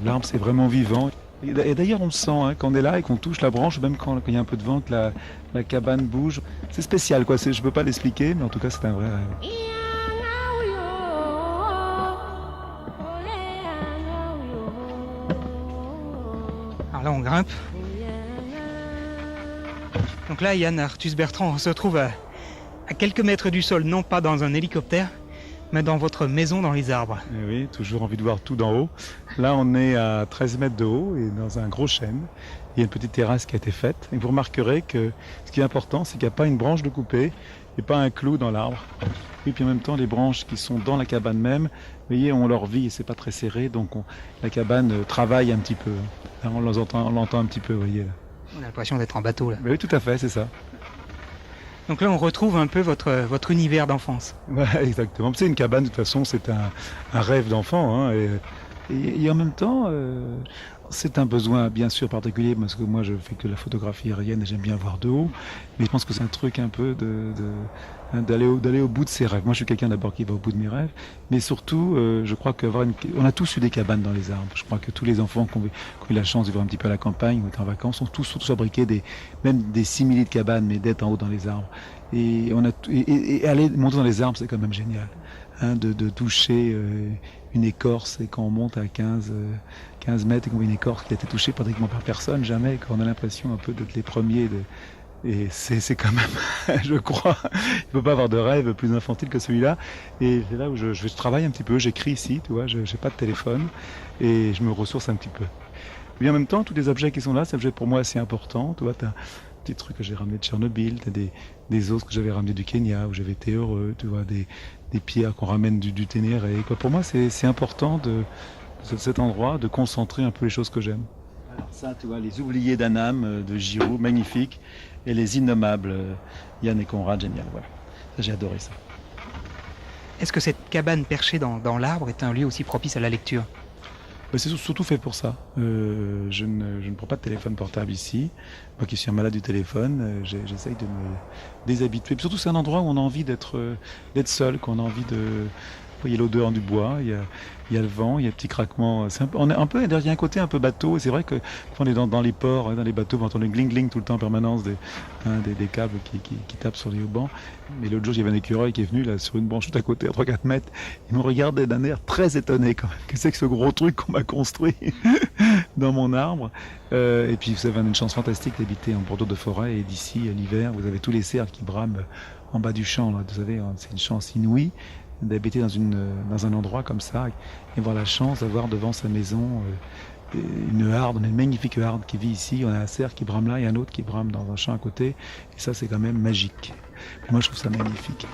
L'arbre, c'est vraiment vivant. Et d'ailleurs, on le sent hein, quand on est là et qu'on touche la branche, même quand il y a un peu de vent, que la cabane bouge. C'est spécial, quoi. Je ne peux pas l'expliquer, mais en tout cas, c'est un vrai rêve. Alors là, on grimpe. Donc là, Yann Arthus Bertrand, on se trouve à quelques mètres du sol, non pas dans un hélicoptère, mais dans votre maison dans les arbres. Et oui, toujours envie de voir tout d'en haut. Là, on est à 13 mètres de haut et dans un gros chêne. Il y a une petite terrasse qui a été faite. Et vous remarquerez que ce qui est important, c'est qu'il n'y a pas une branche de coupée et pas un clou dans l'arbre. Et puis en même temps, les branches qui sont dans la cabane même, vous voyez, ont leur vie et c'est pas très serré. Donc la cabane travaille un petit peu. Là, on l'entend un petit peu, vous voyez. Là. On a l'impression d'être en bateau là. Mais oui, tout à fait, c'est ça. Donc là, on retrouve un peu votre univers d'enfance. Ouais, exactement. C'est une cabane, de toute façon, c'est un rêve d'enfant. Hein, et en même temps, c'est un besoin bien sûr particulier parce que moi je fais que la photographie aérienne et j'aime bien voir de haut. Mais je pense que c'est un truc un peu d'aller au bout de ses rêves. Moi je suis quelqu'un d'abord qui va au bout de mes rêves. Mais surtout, je crois on a tous eu des cabanes dans les arbres. Je crois que tous les enfants qui ont eu la chance de vivre un petit peu à la campagne ou être en vacances ont tous fabriqué même des simili de cabanes, mais d'être en haut dans les arbres. Et aller monter dans les arbres, c'est quand même génial. Hein, de toucher une écorce et quand on monte à 15 mètres et qu'on voit une écorce qui a été touchée pratiquement par personne, jamais, quand on a l'impression un peu d'être les premiers. Et c'est quand même, je crois, il ne peut pas avoir de rêve plus infantile que celui-là. Et c'est là où je travaille un petit peu, j'écris ici, tu vois, je n'ai pas de téléphone et je me ressource un petit peu. Et en même temps, tous les objets qui sont là, c'est un objet pour moi assez important. Tu vois, tu as des trucs que j'ai ramenés de Tchernobyl, tu as des os que j'avais ramenés du Kenya, où j'avais été heureux, tu vois, des pierres qu'on ramène du Ténéré. Quoi. Pour moi, c'est important de cet endroit de concentrer un peu les choses que j'aime. Alors ça, tu vois, les oubliés d'Annam de Giroud, magnifique, et les innommables, Yann et Conrad, génial. Voilà. Ça, j'ai adoré ça. Est-ce que cette cabane perchée dans l'arbre est un lieu aussi propice à la lecture ? C'est surtout fait pour ça. Je ne prends pas de téléphone portable ici. Moi qui suis un malade du téléphone, j'essaye de me déshabituer. Puis surtout, c'est un endroit où on a envie d'être seul, qu'on a envie de... Il y a l'odeur du bois, il y a le vent, il y a le petit craquement. Il y a un côté un peu bateau. Et c'est vrai que quand on est dans les ports, dans les bateaux, on entend le gling-gling tout le temps en permanence des câbles qui tapent sur les haubans. Mais l'autre jour, il y avait un écureuil qui est venu là, sur une branche tout à côté, à 3-4 mètres. Il me regardait d'un air très étonné quand même. Qu'est-ce que c'est que ce gros truc qu'on m'a construit dans mon arbre et puis vous avez une chance fantastique d'habiter en bordure de forêt. Et d'ici, l'hiver, vous avez tous les cerfs qui brament en bas du champ. Là. Vous savez, c'est une chance inouïe d'habiter dans un endroit comme ça et avoir la chance d'avoir devant sa maison une harde, une magnifique harde qui vit ici. On a un cerf qui brame là et un autre qui brame dans un champ à côté. Et ça, c'est quand même magique. Moi, je trouve ça magnifique.